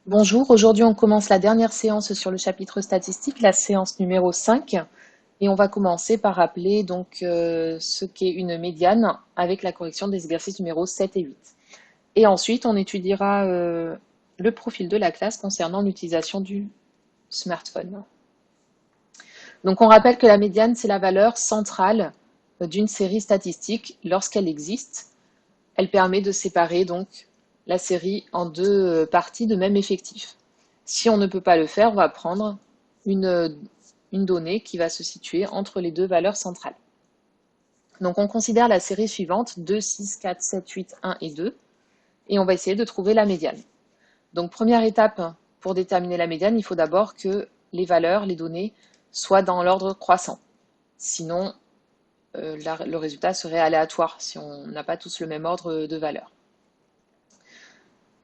Bonjour, aujourd'hui on commence la dernière séance sur le chapitre statistique, la séance numéro 5, et on va commencer par rappeler ce qu'est une médiane avec la correction des exercices numéros 7 et 8. Et ensuite on étudiera le profil de la classe concernant l'utilisation du smartphone. Donc on rappelle que la médiane c'est la valeur centrale d'une série statistique lorsqu'elle existe. Elle permet de séparer donc la série en deux parties de même effectif. Si on ne peut pas le faire, on va prendre une donnée qui va se situer entre les deux valeurs centrales. Donc on considère la série suivante 2, 6, 4, 7, 8, 1 et 2 et on va essayer de trouver la médiane. Donc première étape pour déterminer la médiane, il faut d'abord que les valeurs, les données, soient dans l'ordre croissant. Sinon, le résultat serait aléatoire si on n'a pas tous le même ordre de valeurs.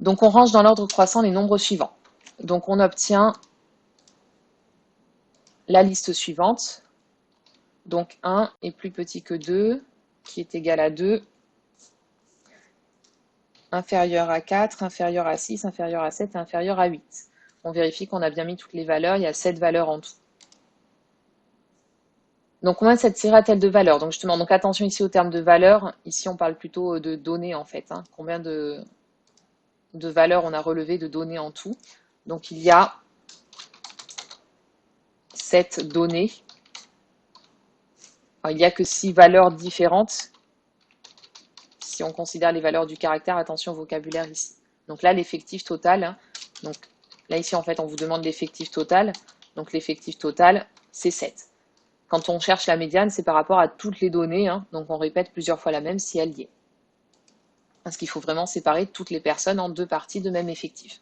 Donc on range dans l'ordre croissant les nombres suivants. Donc on obtient la liste suivante. Donc 1 est plus petit que 2, qui est égal à 2, inférieur à 4, inférieur à 6, inférieur à 7 et inférieur à 8. On vérifie qu'on a bien mis toutes les valeurs, il y a 7 valeurs en tout. Donc combien cette série a-t-elle de valeurs? Donc justement, donc attention ici au terme de valeurs, ici on parle plutôt de données en fait. Combien de valeurs on a relevé de données en tout? Donc il y a 7 données. Alors, il n'y a que 6 valeurs différentes. Si on considère les valeurs du caractère, attention au vocabulaire ici. Donc là, l'effectif total. Donc là, ici, en fait, on vous demande l'effectif total. Donc l'effectif total, c'est 7. Quand on cherche la médiane, c'est par rapport à toutes les données. Donc on répète plusieurs fois la même si elle y est. Parce qu'il faut vraiment séparer toutes les personnes en deux parties de même effectif.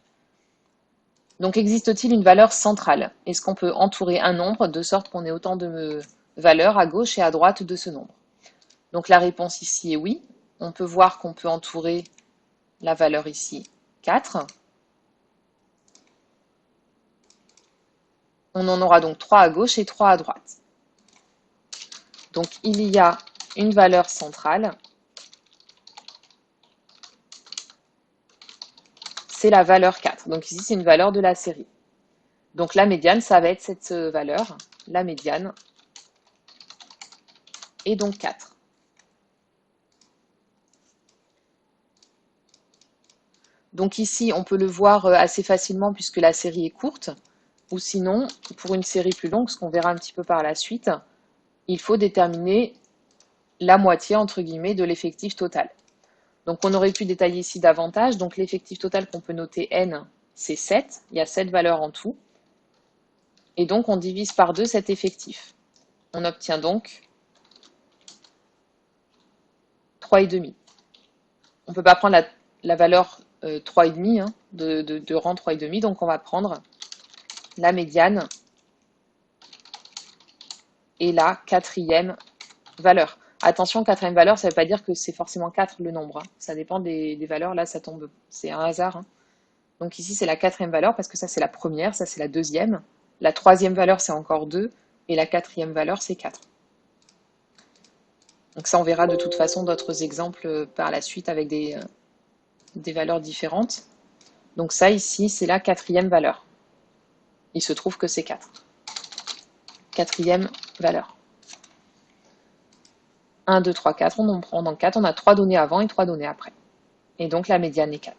Donc existe-t-il une valeur centrale? Est-ce qu'on peut entourer un nombre de sorte qu'on ait autant de valeurs à gauche et à droite de ce nombre? Donc la réponse ici est oui. On peut voir qu'on peut entourer la valeur ici 4. On en aura donc 3 à gauche et 3 à droite. Donc il y a une valeur centrale. C'est la valeur 4. Donc ici, c'est une valeur de la série. Donc la médiane, ça va être cette valeur. La médiane est donc 4. Donc ici, on peut le voir assez facilement puisque la série est courte. Ou sinon, pour une série plus longue, ce qu'on verra un petit peu par la suite, il faut déterminer la moitié, entre guillemets, de l'effectif total. Donc on aurait pu détailler ici davantage. Donc l'effectif total qu'on peut noter n, c'est 7. Il y a 7 valeurs en tout. Et donc on divise par 2 cet effectif. On obtient donc 3,5. On ne peut pas prendre la valeur 3,5 de rang 3,5. Donc on va prendre la médiane et la quatrième valeur. Attention, quatrième valeur, ça ne veut pas dire que c'est forcément 4 le nombre. Ça dépend des valeurs. Là, ça tombe, c'est un hasard. Donc ici, c'est la quatrième valeur parce que ça, c'est la première, ça, c'est la deuxième. La troisième valeur, c'est encore 2. Et la quatrième valeur, c'est 4. Donc ça, on verra de toute façon d'autres exemples par la suite avec des valeurs différentes. Donc ça, ici, c'est la quatrième valeur. Il se trouve que c'est 4. Quatrième valeur. 1, 2, 3, 4, on en prend donc 4. On a 3 données avant et 3 données après. Et donc la médiane est 4.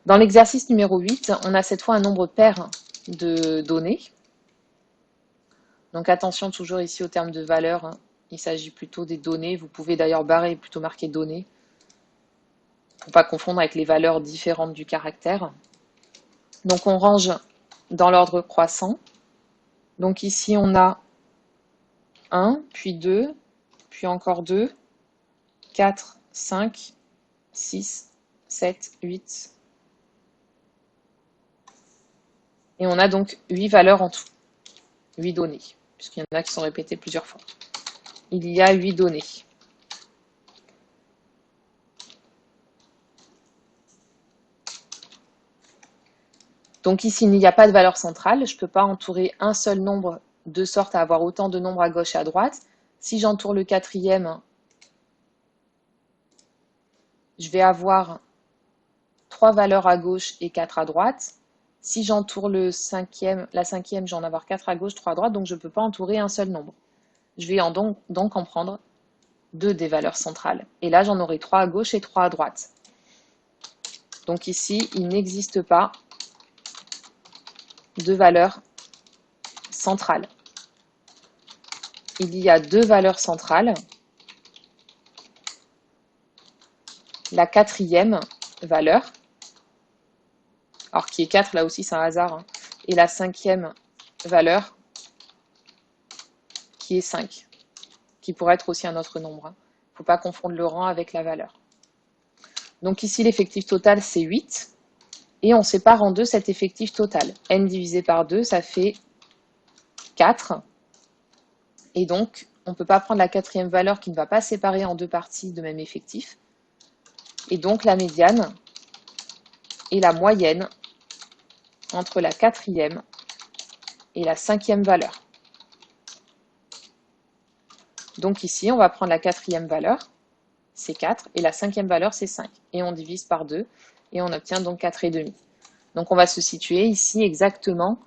Dans l'exercice numéro 8, on a cette fois un nombre pair de données. Donc attention toujours ici au terme de valeur. Il s'agit plutôt des données. Vous pouvez d'ailleurs barrer et plutôt marquer données pour ne pas confondre avec les valeurs différentes du caractère. Donc on range dans l'ordre croissant. Donc ici on a 1, puis 2, puis encore 2, 4, 5, 6, 7, 8. Et on a donc 8 valeurs en tout. 8 données, puisqu'il y en a qui sont répétées plusieurs fois. Il y a 8 données. Donc ici, il n'y a pas de valeur centrale. Je ne peux pas entourer un seul nombre de sorte à avoir autant de nombres à gauche et à droite. Si j'entoure le quatrième, je vais avoir 3 valeurs à gauche et 4 à droite. Si j'entoure la cinquième, je vais en avoir 4 à gauche, 3 à droite, donc je ne peux pas entourer un seul nombre. Je vais donc en prendre 2 des valeurs centrales. Et là, j'en aurai 3 à gauche et 3 à droite. Donc ici, il n'existe pas de valeur centrale. Il y a 2 valeurs centrales. La 4e valeur, alors qui est 4, là aussi c'est un hasard, hein, et la 5e valeur, qui est 5, qui pourrait être aussi un autre nombre. Il ne faut pas confondre le rang avec la valeur. Donc ici, l'effectif total, c'est 8. Et on sépare en deux cet effectif total. N divisé par 2, ça fait 4. Et donc, on ne peut pas prendre la 4e valeur qui ne va pas séparer en 2 parties de même effectif. Et donc, la médiane est la moyenne entre la 4e et la 5e valeur. Donc ici, on va prendre la 4e valeur, c'est 4, et la 5e valeur, c'est 5. Et on divise par 2, et on obtient donc 4,5. Donc on va se situer ici exactement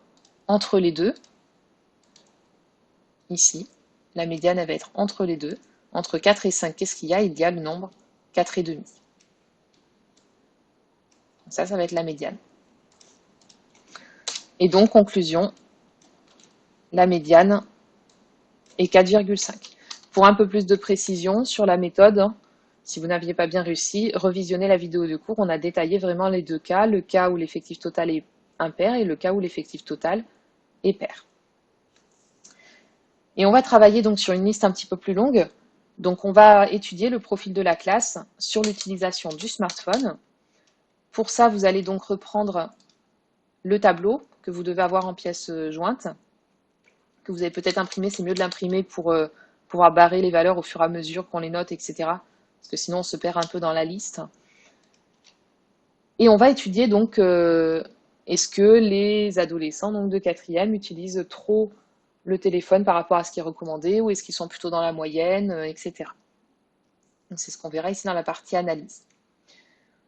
entre les deux. Ici, la médiane, elle va être entre les deux. Entre 4 et 5, qu'est-ce qu'il y a? Il y a le nombre 4,5. Ça va être la médiane. Et donc, conclusion, la médiane est 4,5. Pour un peu plus de précision sur la méthode, si vous n'aviez pas bien réussi, revisionnez la vidéo de cours. On a détaillé vraiment les deux cas, le cas où l'effectif total est impair et le cas où l'effectif total est pair. Et on va travailler donc sur une liste un petit peu plus longue. Donc on va étudier le profil de la classe sur l'utilisation du smartphone. Pour ça, vous allez donc reprendre le tableau que vous devez avoir en pièces jointes, que vous avez peut-être imprimé. C'est mieux de l'imprimer pour pouvoir barrer les valeurs au fur et à mesure qu'on les note, etc. Parce que sinon on se perd un peu dans la liste. Et on va étudier donc est-ce que les adolescents donc de 4e utilisent trop le téléphone par rapport à ce qui est recommandé, ou est-ce qu'ils sont plutôt dans la moyenne, etc. C'est ce qu'on verra ici dans la partie analyse.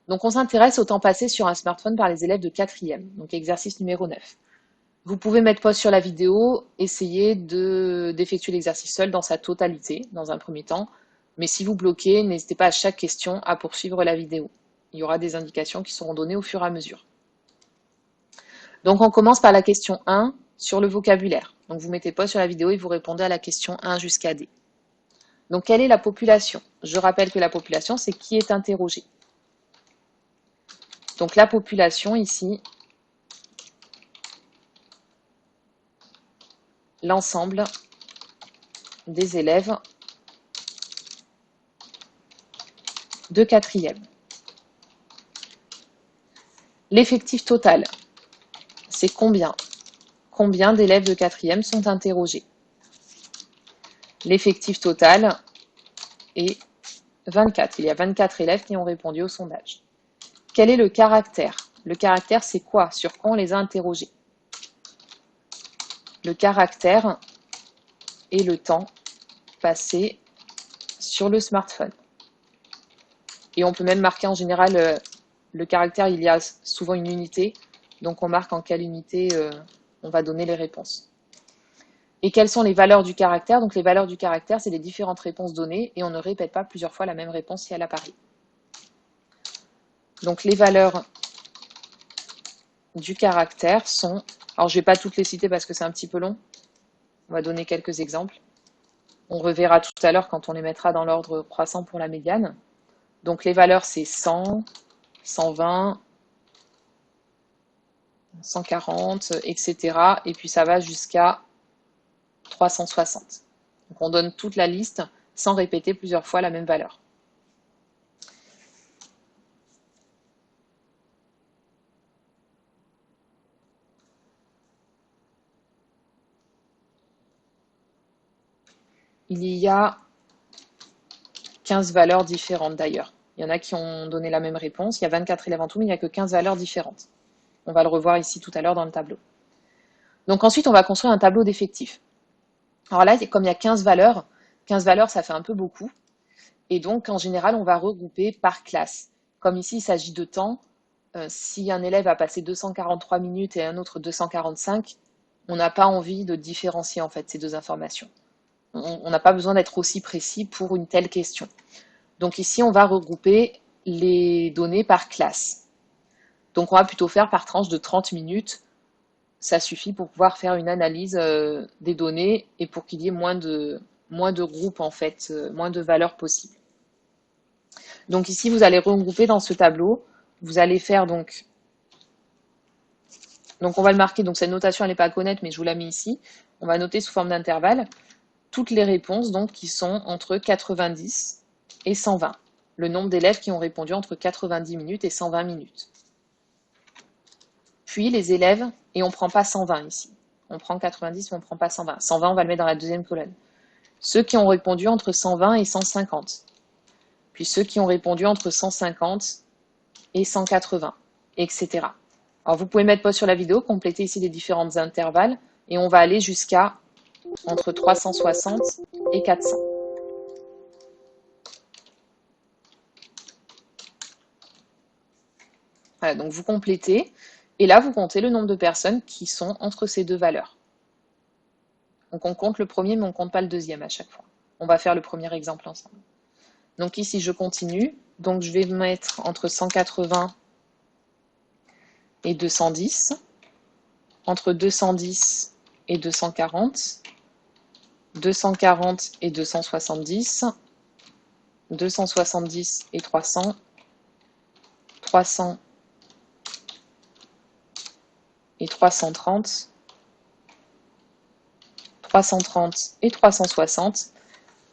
Donc on s'intéresse au temps passé sur un smartphone par les élèves de 4e, donc exercice numéro 9. Vous pouvez mettre pause sur la vidéo, essayer d'effectuer l'exercice seul dans sa totalité, dans un premier temps, mais si vous bloquez, n'hésitez pas à chaque question à poursuivre la vidéo. Il y aura des indications qui seront données au fur et à mesure. Donc on commence par la question 1 sur le vocabulaire. Donc vous mettez pause sur la vidéo et vous répondez à la question 1 jusqu'à D. Donc quelle est la population? Je rappelle que la population, c'est qui est interrogé. Donc la population ici, l'ensemble des élèves de 4e. L'effectif total, c'est combien? Combien d'élèves de 4e sont interrogés? L'effectif total est 24. Il y a 24 élèves qui ont répondu au sondage. Quel est le caractère? Le caractère, c'est quoi? Sur quoi on les a interrogés? Le caractère est le temps passé sur le smartphone. Et on peut même marquer en général le caractère, il y a souvent une unité, donc on marque en quelle unité on va donner les réponses. Et quelles sont les valeurs du caractère? Donc les valeurs du caractère, c'est les différentes réponses données, et on ne répète pas plusieurs fois la même réponse si elle apparaît. Donc les valeurs du caractère sont... Alors je ne vais pas toutes les citer parce que c'est un petit peu long. On va donner quelques exemples. On reverra tout à l'heure quand on les mettra dans l'ordre croissant pour la médiane. Donc les valeurs, c'est 100, 120, 140, etc. Et puis ça va jusqu'à 360. Donc on donne toute la liste sans répéter plusieurs fois la même valeur. Il y a 15 valeurs différentes d'ailleurs. Il y en a qui ont donné la même réponse. Il y a 24 élèves en tout, mais il n'y a que 15 valeurs différentes. On va le revoir ici tout à l'heure dans le tableau. Donc ensuite, on va construire un tableau d'effectifs. Alors là, comme il y a 15 valeurs, ça fait un peu beaucoup. Et donc, en général, on va regrouper par classe. Comme ici, il s'agit de temps, Si un élève a passé 243 minutes et un autre 245, on n'a pas envie de différencier en fait ces deux informations. On n'a pas besoin d'être aussi précis pour une telle question. Donc ici, on va regrouper les données par classe. Donc on va plutôt faire par tranche de 30 minutes. Ça suffit pour pouvoir faire une analyse des données et pour qu'il y ait moins de groupes en fait, moins de valeurs possibles. Donc ici, vous allez regrouper dans ce tableau. Vous allez faire donc on va le marquer, donc cette notation elle n'est pas à connaître, mais je vous la mets ici. On va noter sous forme d'intervalle toutes les réponses donc qui sont entre 90 et 120. Le nombre d'élèves qui ont répondu entre 90 minutes et 120 minutes. Puis les élèves, et on ne prend pas 120 ici. On prend 90, mais on ne prend pas 120. 120, on va le mettre dans la deuxième colonne. Ceux qui ont répondu entre 120 et 150. Puis ceux qui ont répondu entre 150 et 180, etc. Alors vous pouvez mettre pause sur la vidéo, compléter ici les différents intervalles, et on va aller jusqu'à entre 360 et 400. Voilà, donc vous complétez, et là vous comptez le nombre de personnes qui sont entre ces deux valeurs. Donc on compte le premier, mais on ne compte pas le deuxième à chaque fois. On va faire le premier exemple ensemble. Donc ici je continue, donc je vais mettre entre 180 et 210, entre 210 et 240, 240 et 270, 270 et 300, 300 et 330, 330 et 360,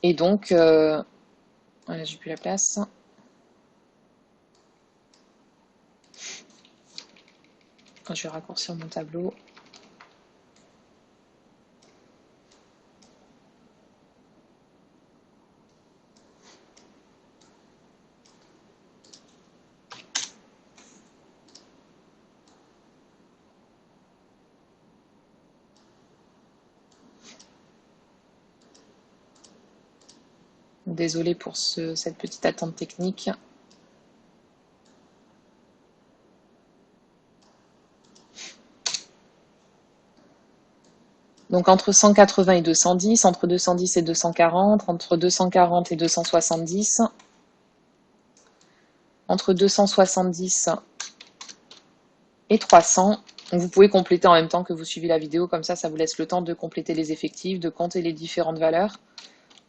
et donc, voilà, j'ai plus la place. Je vais raccourcir mon tableau. Désolée pour cette petite attente technique. Donc entre 180 et 210, entre 210 et 240, entre 240 et 270, entre 270 et 300. Donc vous pouvez compléter en même temps que vous suivez la vidéo, comme ça vous laisse le temps de compléter les effectifs, de compter les différentes valeurs.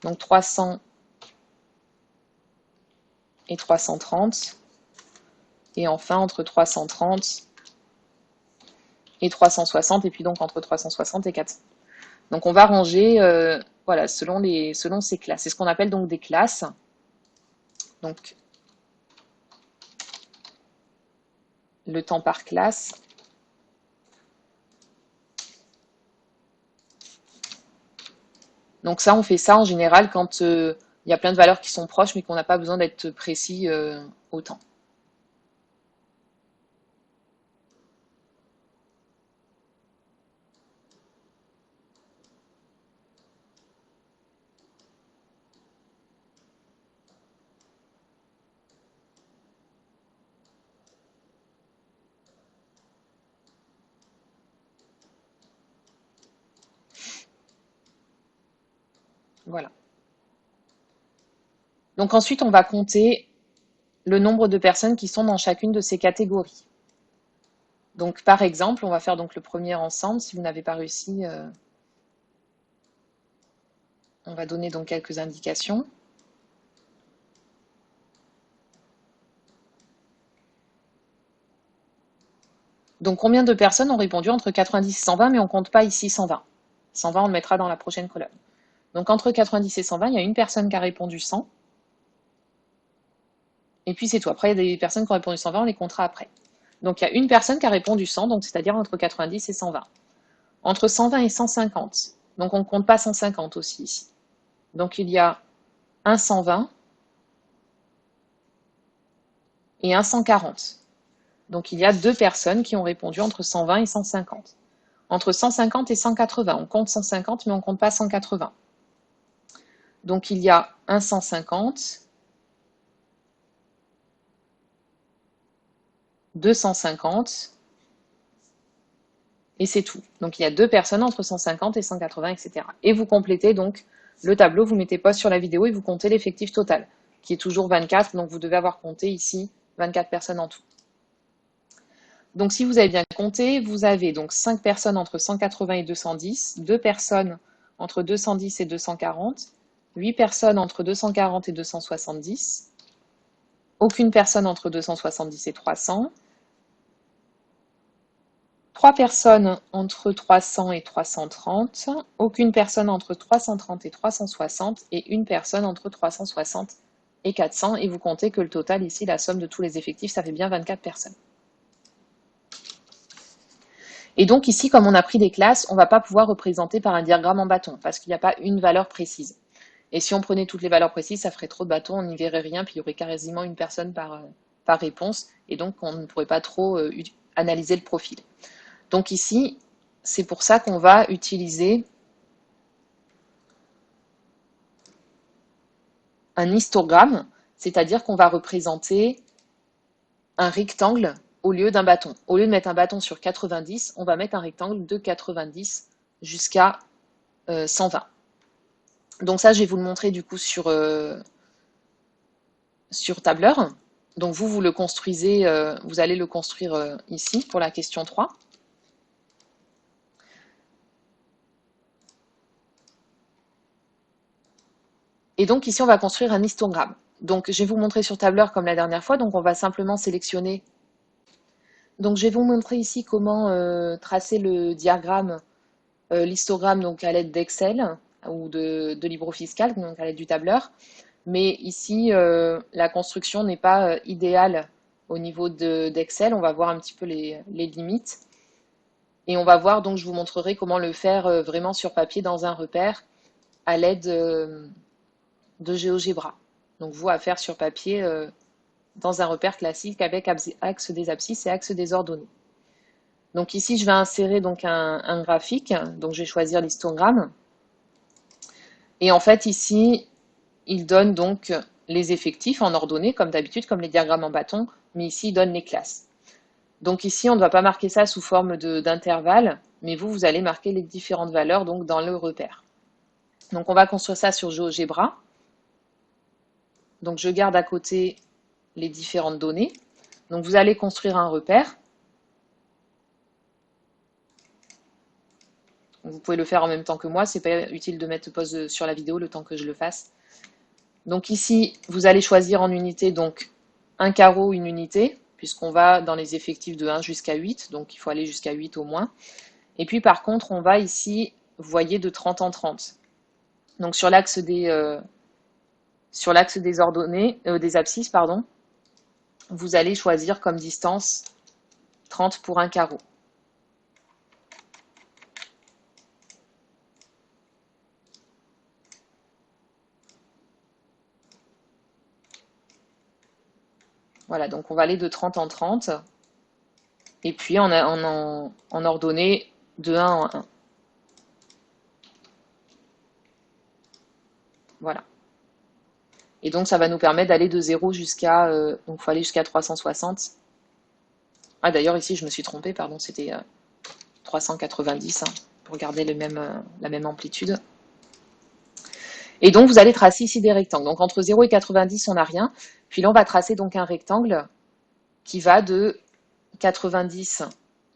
Donc 300 et 330. Et enfin entre 330 et 360, et puis donc entre 360 et 400. Donc on va ranger voilà, selon ces classes. C'est ce qu'on appelle donc des classes. Donc le temps par classe. Donc ça, on fait ça en général quand il y a plein de valeurs qui sont proches, mais qu'on n'a pas besoin d'être précis autant. Voilà. Donc ensuite, on va compter le nombre de personnes qui sont dans chacune de ces catégories. Donc par exemple, on va faire donc le premier ensemble. Si vous n'avez pas réussi, on va donner donc quelques indications. Donc combien de personnes ont répondu entre 90 et 120, mais on ne compte pas ici 120. 120, on le mettra dans la prochaine colonne. Donc entre 90 et 120, il y a une personne qui a répondu 100. Et puis c'est tout. Après, il y a des personnes qui ont répondu 120, on les comptera après. Donc il y a une personne qui a répondu 100, donc c'est-à-dire entre 90 et 120. Entre 120 et 150, donc on ne compte pas 150 aussi ici. Donc il y a un 120 et un 140. Donc il y a deux personnes qui ont répondu entre 120 et 150. Entre 150 et 180, on compte 150, mais on ne compte pas 180. Donc il y a un 150 250, et c'est tout. Donc il y a 2 personnes entre 150 et 180, etc. Et vous complétez donc le tableau, vous mettez pause sur la vidéo et vous comptez l'effectif total, qui est toujours 24, donc vous devez avoir compté ici 24 personnes en tout. Donc si vous avez bien compté, vous avez donc 5 personnes entre 180 et 210, 2 personnes entre 210 et 240, 8 personnes entre 240 et 270, aucune personne entre 270 et 300, 3 personnes entre 300 et 330, aucune personne entre 330 et 360 et une personne entre 360 et 400. Et vous comptez que le total ici, la somme de tous les effectifs, ça fait bien 24 personnes. Et donc ici, comme on a pris des classes, on ne va pas pouvoir représenter par un diagramme en bâton parce qu'il n'y a pas une valeur précise. Et si on prenait toutes les valeurs précises, ça ferait trop de bâtons, on n'y verrait rien, puis il y aurait quasiment une personne par réponse, et donc on ne pourrait pas trop analyser le profil. Donc ici, c'est pour ça qu'on va utiliser un histogramme, c'est-à-dire qu'on va représenter un rectangle au lieu d'un bâton. Au lieu de mettre un bâton sur 90, on va mettre un rectangle de 90 jusqu'à 120. Donc ça, je vais vous le montrer du coup sur tableur. Donc vous le construisez, vous allez le construire ici pour la question 3. Et donc ici, on va construire un histogramme. Donc je vais vous montrer sur tableur comme la dernière fois. Donc on va simplement sélectionner. Donc je vais vous montrer ici comment tracer le diagramme, l'histogramme donc à l'aide d'Excel ou de LibreFiscal, donc à l'aide du tableur. Mais ici, la construction n'est pas idéale au niveau d'Excel. On va voir un petit peu les limites. Et on va voir, donc je vous montrerai comment le faire vraiment sur papier dans un repère à l'aide de GeoGebra. Donc vous, à faire sur papier dans un repère classique avec axe des abscisses et axe des ordonnées. Donc ici, je vais insérer donc un graphique. Donc je vais choisir l'histogramme. Et en fait, ici, il donne donc les effectifs en ordonnée, comme d'habitude, comme les diagrammes en bâton, mais ici, il donne les classes. Donc ici, on ne va pas marquer ça sous forme d'intervalle, mais vous allez marquer les différentes valeurs donc dans le repère. Donc on va construire ça sur GeoGebra. Donc je garde à côté les différentes données. Donc vous allez construire un repère. Vous pouvez le faire en même temps que moi, c'est pas utile de mettre pause sur la vidéo le temps que je le fasse. Donc ici, vous allez choisir en unité donc un carreau, une unité, puisqu'on va dans les effectifs de 1 jusqu'à 8, donc il faut aller jusqu'à 8 au moins. Et puis par contre, on va ici, vous voyez, de 30 en 30. Donc sur l'axe des ordonnées, des abscisses, pardon, vous allez choisir comme distance 30 pour un carreau. Voilà, donc on va aller de 30 en 30, et puis en ordonnée de 1 en 1. Voilà. Et donc ça va nous permettre d'aller de 0 jusqu'à, donc il faut aller jusqu'à 360. Ah d'ailleurs ici je me suis trompée, pardon, c'était 390, hein, pour garder la même amplitude. Et donc vous allez tracer ici des rectangles. Donc entre 0 et 90 on n'a rien. Puis là on va tracer donc un rectangle qui va de 90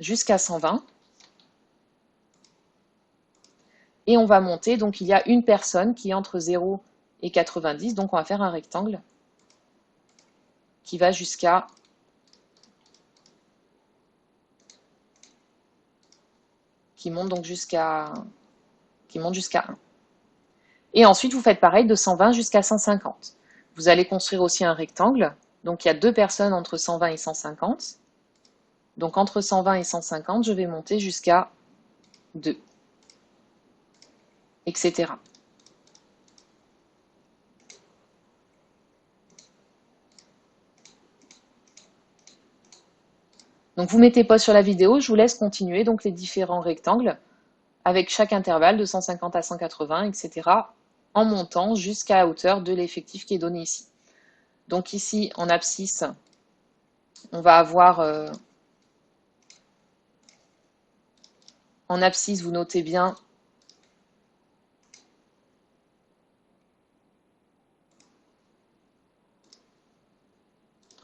jusqu'à 120. Et on va monter, donc il y a une personne qui est entre 0 et 90, donc on va faire un rectangle qui va jusqu'à qui monte jusqu'à 1. Et ensuite vous faites pareil de 120 jusqu'à 150. Vous allez construire aussi un rectangle, donc il y a deux personnes entre 120 et 150. Donc entre 120 et 150, je vais monter jusqu'à 2, etc. Donc vous mettez pause sur la vidéo, je vous laisse continuer donc les différents rectangles avec chaque intervalle de 150 à 180, etc. en montant jusqu'à la hauteur de l'effectif qui est donné ici. Donc ici en abscisse, on va avoir en abscisse, vous notez bien,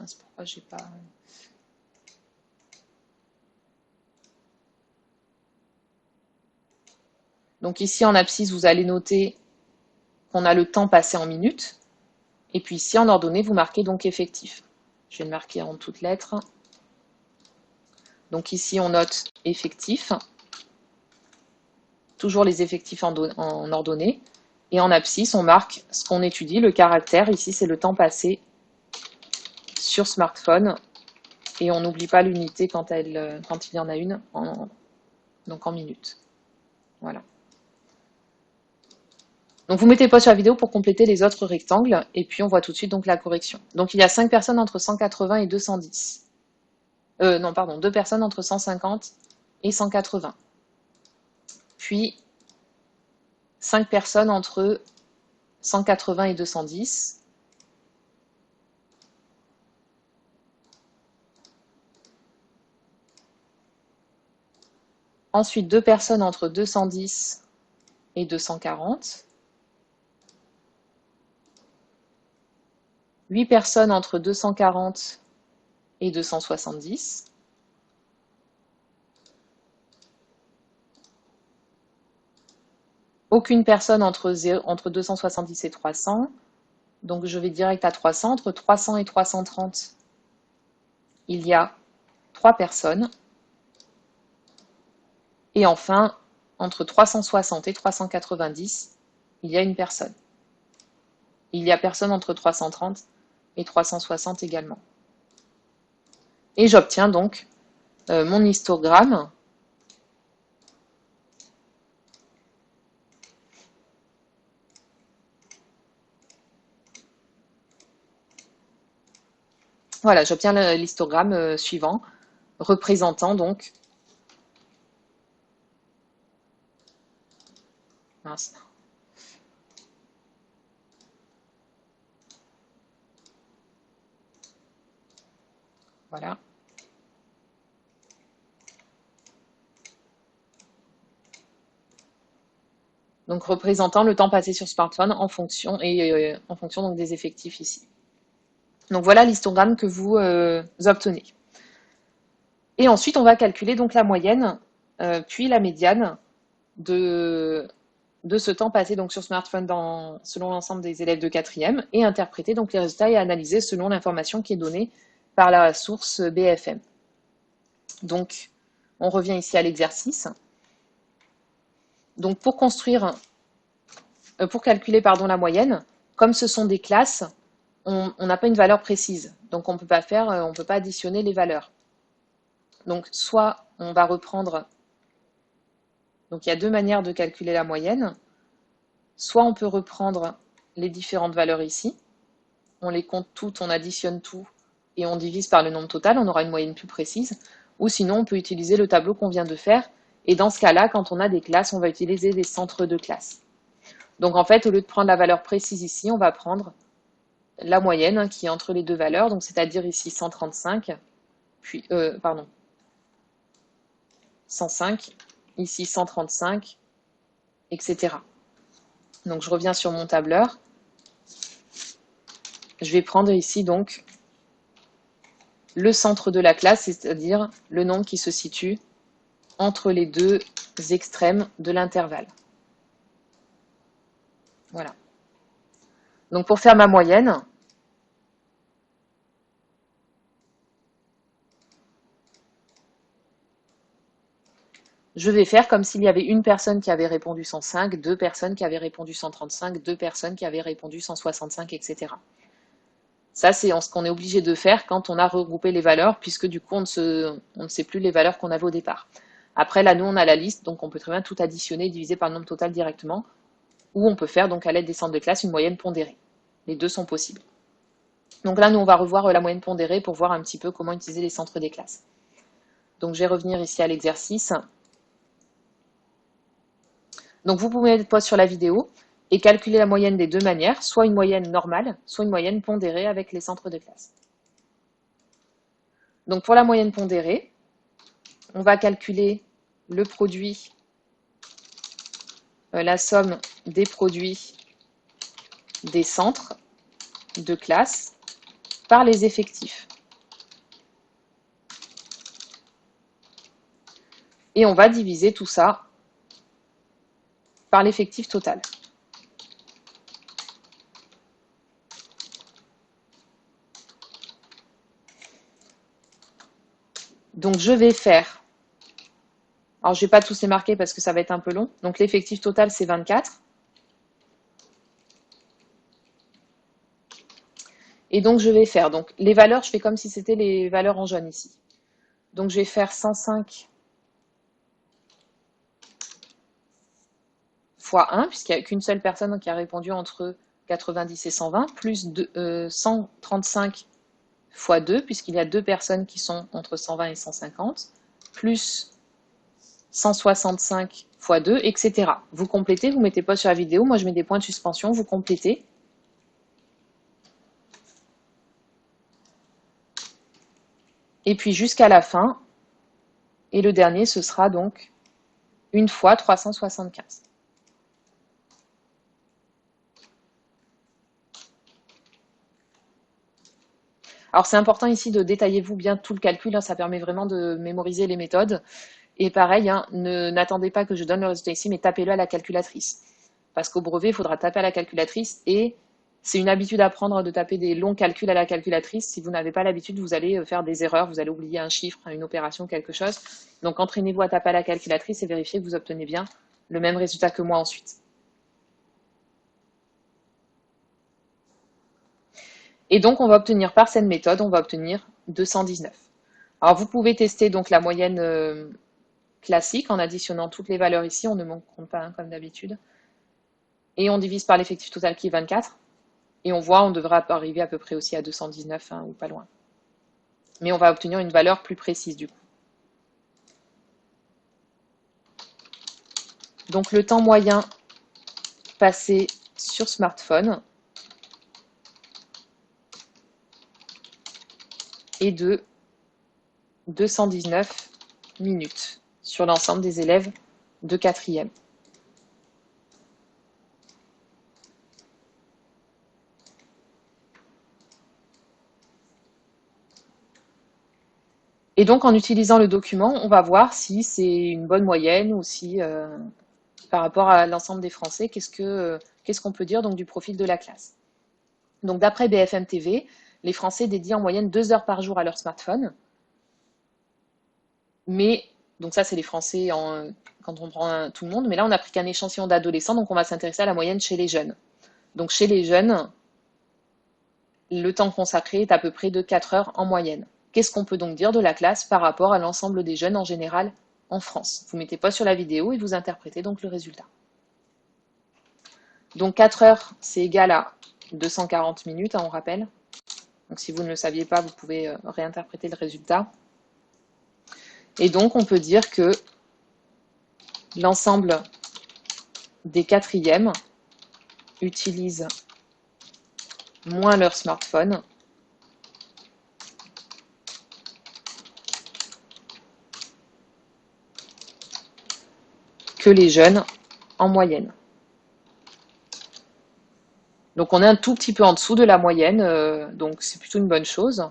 c'est pourquoi j'ai pas... Donc ici en abscisse, vous allez noter qu'on a le temps passé en minutes. Et puis ici en ordonnée, vous marquez donc effectif. Je vais le marquer en toutes lettres. Donc ici, on note effectif. Toujours les effectifs en ordonnée. Et en abscisse, on marque ce qu'on étudie, le caractère. Ici, c'est le temps passé sur smartphone. Et on n'oublie pas l'unité quand il y en a une, donc en minutes. Voilà. Donc vous mettez pause sur la vidéo pour compléter les autres rectangles. Et puis on voit tout de suite donc la correction. Donc il y a 5 personnes entre 180 et 210. Non, pardon, 2 personnes entre 150 et 180. Puis 5 personnes entre 180 et 210. Ensuite, 2 personnes entre 210 et 240. 8 personnes entre 240 et 270. Aucune personne entre 270 et 300. Donc je vais direct à 300. Entre 300 et 330, il y a 3 personnes. Et enfin, entre 360 et 390, il y a une personne. Il y a personne entre 330 et 360 également. Et j'obtiens donc mon histogramme. Voilà, j'obtiens l'histogramme suivant, représentant donc... Mince. Voilà. Donc représentant le temps passé sur smartphone en fonction donc des effectifs ici. Donc voilà l'histogramme que vous obtenez. Et ensuite on va calculer donc la moyenne puis la médiane de ce temps passé donc sur smartphone selon l'ensemble des élèves de 4e et interpréter donc les résultats et analyser selon l'information qui est donnée par la source BFM. Donc on revient ici à l'exercice. Donc pour calculer la moyenne, comme ce sont des classes, on n'a pas une valeur précise. Donc on peut pas additionner les valeurs. Donc soit on va reprendre, donc il y a 2 manières de calculer la moyenne. Soit on peut reprendre les différentes valeurs ici, on les compte toutes, on additionne tout et on divise par le nombre total, on aura une moyenne plus précise. Ou sinon on peut utiliser le tableau qu'on vient de faire. Et dans ce cas-là, quand on a des classes, on va utiliser des centres de classe. Donc en fait, au lieu de prendre la valeur précise ici, on va prendre la moyenne qui est entre les deux valeurs, donc c'est-à-dire ici 135, puis 105, ici 135, etc. Donc je reviens sur mon tableur. Je vais prendre ici donc le centre de la classe, c'est-à-dire le nombre qui se situe entre les deux extrêmes de l'intervalle. Voilà. Donc pour faire ma moyenne, je vais faire comme s'il y avait une personne qui avait répondu 105, 2 personnes qui avaient répondu 135, 2 personnes qui avaient répondu 165, etc. Ça, c'est ce qu'on est obligé de faire quand on a regroupé les valeurs, puisque du coup, on ne sait plus les valeurs qu'on avait au départ. Après, là, nous, on a la liste, donc on peut très bien tout additionner et diviser par le nombre total directement, ou on peut faire, donc à l'aide des centres de classe, une moyenne pondérée. Les deux sont possibles. Donc là, nous, on va revoir la moyenne pondérée pour voir un petit peu comment utiliser les centres des classes. Donc, je vais revenir ici à l'exercice. Donc, vous pouvez mettre pause sur la vidéo et calculer la moyenne des 2 manières, soit une moyenne normale, soit une moyenne pondérée avec les centres de classe. Donc pour la moyenne pondérée, on va calculer le produit, la somme des produits des centres de classe par les effectifs. Et on va diviser tout ça par l'effectif total. Donc je vais faire, alors je ne vais pas tous les marquer parce que ça va être un peu long, donc l'effectif total c'est 24. Et donc je vais faire, donc les valeurs, je fais comme si c'était les valeurs en jaune ici. Donc je vais faire 105 fois 1, puisqu'il n'y a qu'une seule personne qui a répondu entre 90 et 120, plus 135 fois 2, puisqu'il y a deux personnes qui sont entre 120 et 150, plus 165 fois 2, etc. Vous complétez, vous mettez pas sur la vidéo, moi je mets des points de suspension, vous complétez. Et puis jusqu'à la fin, et le dernier, ce sera donc une fois 375. Alors c'est important ici de détailler vous bien tout le calcul, hein, ça permet vraiment de mémoriser les méthodes. Et pareil, hein, n'attendez pas que je donne le résultat ici, mais tapez-le à la calculatrice. Parce qu'au brevet, il faudra taper à la calculatrice et c'est une habitude à prendre de taper des longs calculs à la calculatrice. Si vous n'avez pas l'habitude, vous allez faire des erreurs, vous allez oublier un chiffre, une opération, quelque chose. Donc entraînez-vous à taper à la calculatrice et vérifiez que vous obtenez bien le même résultat que moi ensuite. Et donc on va obtenir par cette méthode, on va obtenir 219. Alors vous pouvez tester donc la moyenne classique en additionnant toutes les valeurs ici, on ne compte pas hein, comme d'habitude. Et on divise par l'effectif total qui est 24. Et on voit, on devra arriver à peu près aussi à 219 hein, ou pas loin. Mais on va obtenir une valeur plus précise du coup. Donc le temps moyen passé sur smartphone est de 219 minutes sur l'ensemble des élèves de 4e. Et donc en utilisant le document, on va voir si c'est une bonne moyenne ou si par rapport à l'ensemble des Français, qu'est-ce qu'on peut dire donc du profil de la classe. Donc d'après BFM TV, les Français dédient en moyenne 2 heures par jour à leur smartphone. Mais, donc ça c'est les Français quand on prend tout le monde, mais là on a pris qu'un échantillon d'adolescents, donc on va s'intéresser à la moyenne chez les jeunes. Donc chez les jeunes, le temps consacré est à peu près de 4 heures en moyenne. Qu'est-ce qu'on peut donc dire de la classe par rapport à l'ensemble des jeunes en général en France? Vous mettez pas sur la vidéo et vous interprétez donc le résultat. Donc 4 heures, c'est égal à 240 minutes, hein, on rappelle. Donc si vous ne le saviez pas, vous pouvez réinterpréter le résultat. Et donc on peut dire que l'ensemble des 4e utilisent moins leur smartphone que les jeunes en moyenne. Donc on est un tout petit peu en dessous de la moyenne, donc c'est plutôt une bonne chose.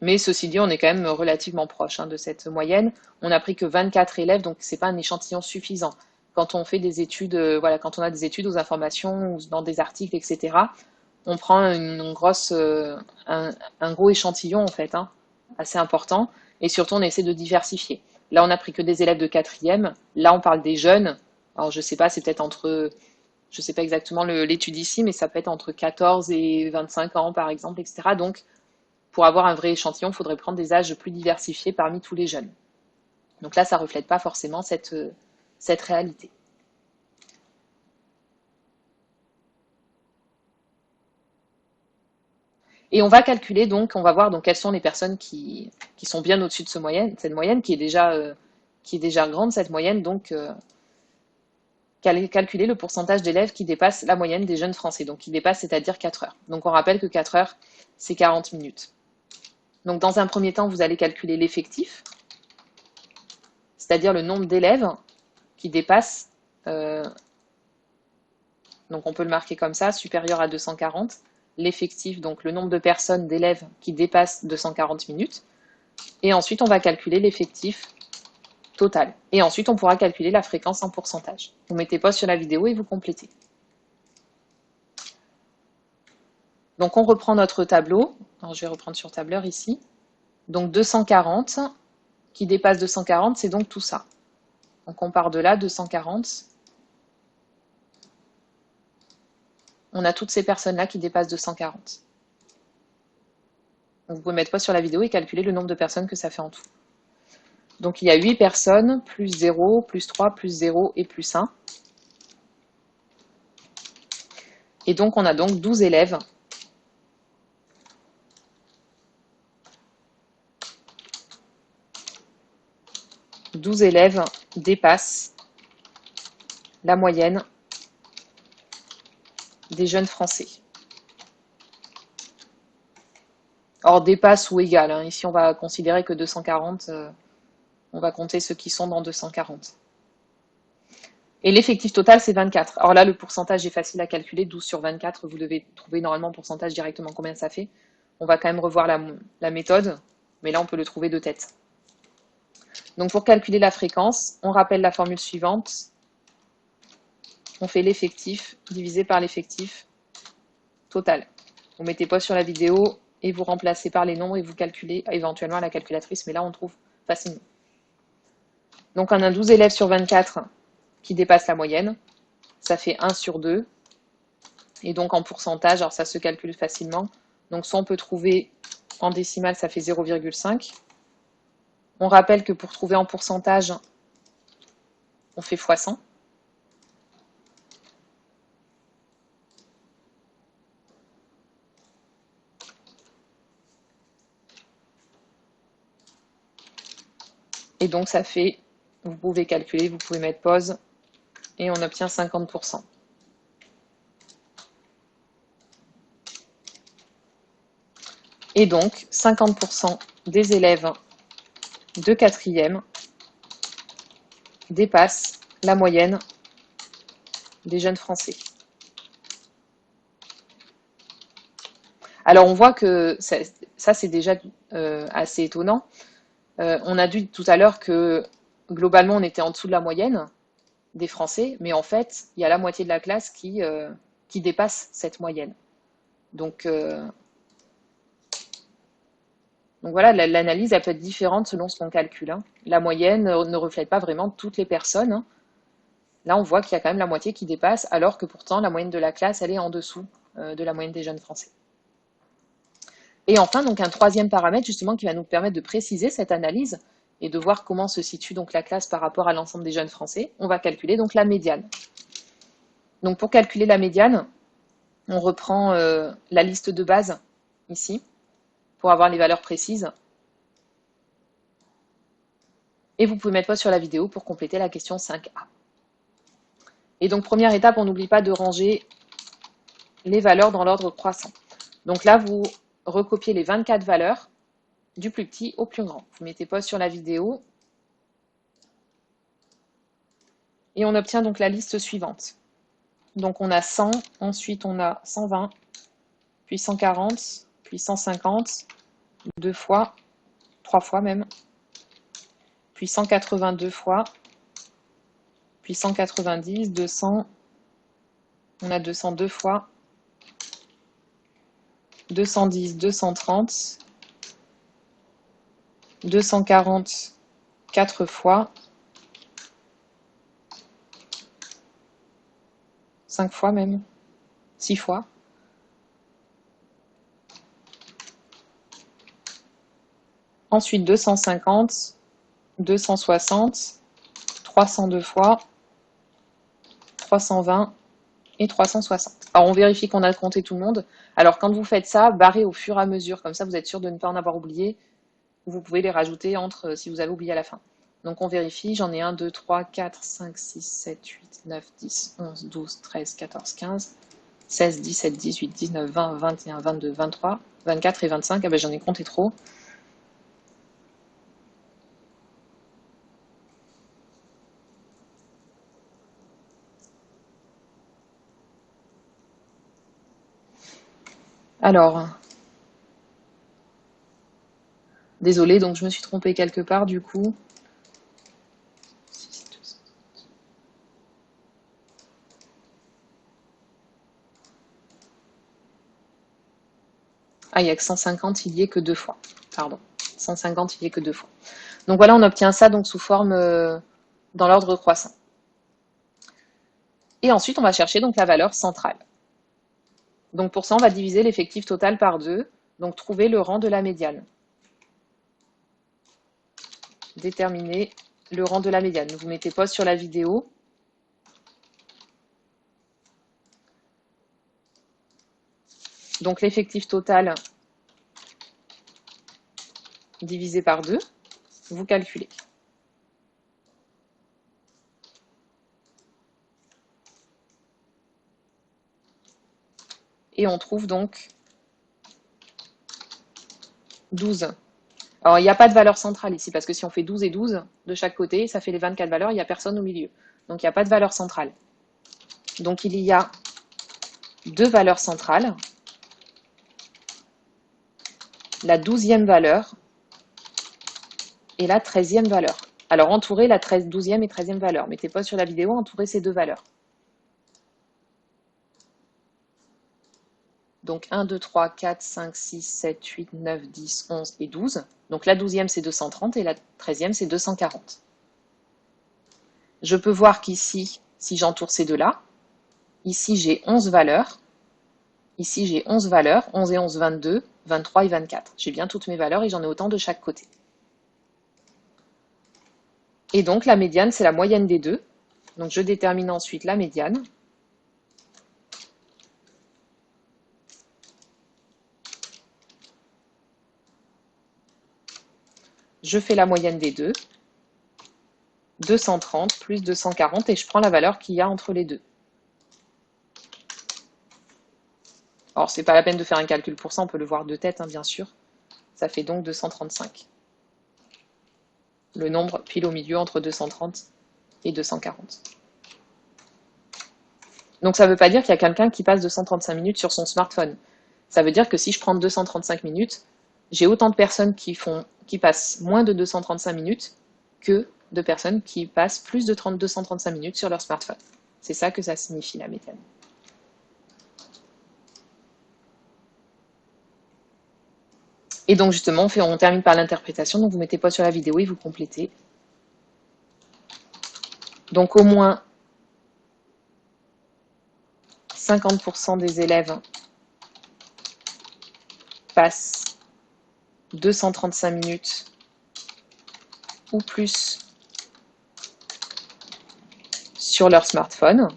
Mais ceci dit, on est quand même relativement proche hein, de cette moyenne. On n'a pris que 24 élèves, donc c'est pas un échantillon suffisant. Quand on fait des études, voilà, quand on a des études aux informations ou dans des articles, etc., on prend un gros échantillon en fait, hein, assez important, et surtout on essaie de diversifier. Là, on n'a pris que des élèves de 4e. Là, on parle des jeunes. Alors, je sais pas, c'est peut-être entre, je sais pas exactement l'étude ici, mais ça peut être entre 14 et 25 ans, par exemple, etc. Donc, pour avoir un vrai échantillon, il faudrait prendre des âges plus diversifiés parmi tous les jeunes. Donc là, ça ne reflète pas forcément cette réalité. Et on va calculer donc, on va voir donc quelles sont les personnes qui sont bien au-dessus de cette moyenne qui est déjà grande, cette moyenne, donc calculer le pourcentage d'élèves qui dépassent la moyenne des jeunes Français, donc qui dépassent, c'est-à-dire 4 heures. Donc on rappelle que 4 heures, c'est 40 minutes. Donc dans un premier temps, vous allez calculer l'effectif, c'est-à-dire le nombre d'élèves qui dépassent, donc on peut le marquer comme ça, supérieur à 240. L'effectif, donc le nombre de personnes, d'élèves qui dépassent 240 minutes. Et ensuite, on va calculer l'effectif total. Et ensuite, on pourra calculer la fréquence en pourcentage. Vous mettez pause sur la vidéo et vous complétez. Donc on reprend notre tableau. Alors, je vais reprendre sur tableur ici. Donc 240 qui dépasse 240, c'est donc tout ça. Donc on part de là, 240. On a toutes ces personnes-là qui dépassent 240. Donc vous pouvez mettre pause sur la vidéo et calculer le nombre de personnes que ça fait en tout. Donc il y a 8 personnes, plus 0, plus 3, plus 0 et plus 1. Et donc on a donc 12 élèves. 12 élèves dépassent la moyenne des jeunes Français. Or, dépasse ou égal, hein. Ici on va considérer que 240, on va compter ceux qui sont dans 240. Et l'effectif total, c'est 24. Alors là, le pourcentage est facile à calculer, 12 sur 24, vous devez trouver normalement le pourcentage directement combien ça fait. On va quand même revoir la méthode, mais là on peut le trouver de tête. Donc pour calculer la fréquence, on rappelle la formule suivante. On fait l'effectif divisé par l'effectif total. Vous mettez pause sur la vidéo et vous remplacez par les nombres et vous calculez éventuellement à la calculatrice, mais là on trouve facilement. Donc on a 12 élèves sur 24 qui dépassent la moyenne, ça fait 1 sur 2, et donc en pourcentage, alors ça se calcule facilement, donc soit on peut trouver en décimale, ça fait 0,5. On rappelle que pour trouver en pourcentage, on fait fois 100. Et donc ça fait, vous pouvez calculer, vous pouvez mettre pause, et on obtient 50%. Et donc 50% des élèves de 4e dépassent la moyenne des jeunes Français. Alors on voit que ça c'est déjà assez étonnant. On a dit tout à l'heure que globalement on était en dessous de la moyenne des Français, mais en fait il y a la moitié de la classe qui dépasse cette moyenne. Donc voilà, l'analyse elle peut être différente selon ce qu'on calcule, hein. La moyenne ne reflète pas vraiment toutes les personnes, hein. Là on voit qu'il y a quand même la moitié qui dépasse, alors que pourtant la moyenne de la classe elle est en dessous de la moyenne des jeunes Français. Et enfin, donc un troisième paramètre justement qui va nous permettre de préciser cette analyse et de voir comment se situe donc la classe par rapport à l'ensemble des jeunes Français. On va calculer donc la médiane. Donc pour calculer la médiane, on reprend la liste de base ici pour avoir les valeurs précises. Et vous pouvez mettre pause sur la vidéo pour compléter la question 5A. Et donc première étape, on n'oublie pas de ranger les valeurs dans l'ordre croissant. Donc là, vous recopiez les 24 valeurs du plus petit au plus grand. Vous mettez pause sur la vidéo et on obtient donc la liste suivante. Donc on a 100, ensuite on a 120, puis 140, puis 150, 2 fois, 3 fois même, puis 182 fois, puis 190, 200, on a 202 fois, 210, 230, 240, 4 fois, 5 fois même, 6 fois. Ensuite 250, 260, 302 fois, 320 et 360. Alors on vérifie qu'on a compté tout le monde. Alors quand vous faites ça, barrez au fur et à mesure, comme ça vous êtes sûr de ne pas en avoir oublié. Vous pouvez les rajouter entre si vous avez oublié à la fin. Donc on vérifie, j'en ai 1, 2, 3, 4, 5, 6, 7, 8, 9, 10, 11, 12, 13, 14, 15, 16, 17, 18, 19, 20, 21, 22, 23, 24 et 25. Ah ben j'en ai compté trop. Alors, désolée, donc je me suis trompée quelque part du coup. Ah, il n'y a que 150, il y est que 2 fois. Pardon. 150, il y est que 2 fois. Donc voilà, on obtient ça donc sous forme dans l'ordre croissant. Et ensuite, on va chercher donc la valeur centrale. Donc pour ça, on va diviser l'effectif total par 2. Donc trouver le rang de la médiane. Déterminer le rang de la médiane. Vous mettez pause sur la vidéo. Donc l'effectif total divisé par 2, vous calculez. Et on trouve donc 12. Alors il n'y a pas de valeur centrale ici, parce que si on fait 12 et 12 de chaque côté, ça fait les 24 valeurs, il n'y a personne au milieu. Donc il n'y a pas de valeur centrale. Donc il y a 2 valeurs centrales. La 12e valeur et la 13e valeur. Alors entourez la 12e et 13e valeur. Mettez pause sur la vidéo, entourez ces deux valeurs. Donc 1, 2, 3, 4, 5, 6, 7, 8, 9, 10, 11 et 12. Donc la 12e c'est 230 et la 13e c'est 240. Je peux voir qu'ici, si j'entoure ces deux-là, ici j'ai 11 valeurs. Ici j'ai 11 valeurs, 11 et 11, 22, 23 et 24. J'ai bien toutes mes valeurs et j'en ai autant de chaque côté. Et donc la médiane, c'est la moyenne des deux. Donc je détermine ensuite la médiane. Je fais la moyenne des deux. 230 plus 240 et je prends la valeur qu'il y a entre les deux. Alors c'est pas la peine de faire un calcul pour ça, on peut le voir de tête, hein, bien sûr. Ça fait donc 235. Le nombre pile au milieu entre 230 et 240. Donc ça ne veut pas dire qu'il y a quelqu'un qui passe 235 minutes sur son smartphone. Ça veut dire que si je prends 235 minutes, j'ai autant de personnes qui passent moins de 235 minutes que de personnes qui passent plus de 235 minutes sur leur smartphone. C'est ça que ça signifie la médiane. Et donc justement, on termine par l'interprétation. Donc vous mettez pause sur la vidéo et vous complétez. Donc au moins 50% des élèves passent 235 minutes ou plus sur leur smartphone.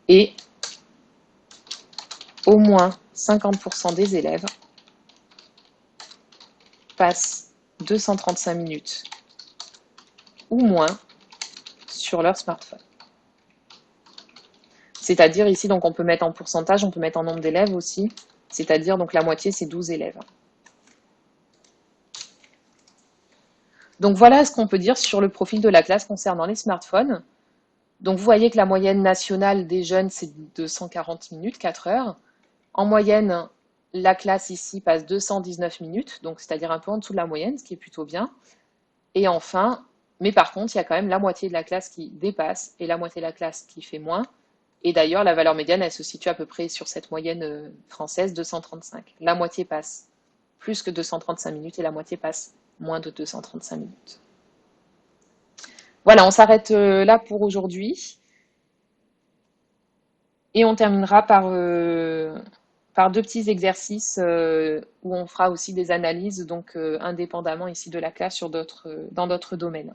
Et au moins 50% des élèves passent 235 minutes ou moins sur leur smartphone. C'est-à-dire ici, donc on peut mettre en pourcentage, on peut mettre en nombre d'élèves aussi, c'est-à-dire donc la moitié, c'est 12 élèves. Donc voilà ce qu'on peut dire sur le profil de la classe concernant les smartphones. Donc vous voyez que la moyenne nationale des jeunes, c'est 240 minutes, 4 heures. En moyenne, la classe ici passe 219 minutes, donc c'est-à-dire un peu en dessous de la moyenne, ce qui est plutôt bien. Et enfin, mais par contre, il y a quand même la moitié de la classe qui dépasse et la moitié de la classe qui fait moins. Et d'ailleurs, la valeur médiane, elle se situe à peu près sur cette moyenne française, 235. La moitié passe plus que 235 minutes et la moitié passe moins de 235 minutes. Voilà, on s'arrête là pour aujourd'hui. Et on terminera par deux petits exercices où on fera aussi des analyses, donc indépendamment ici de la classe dans d'autres domaines.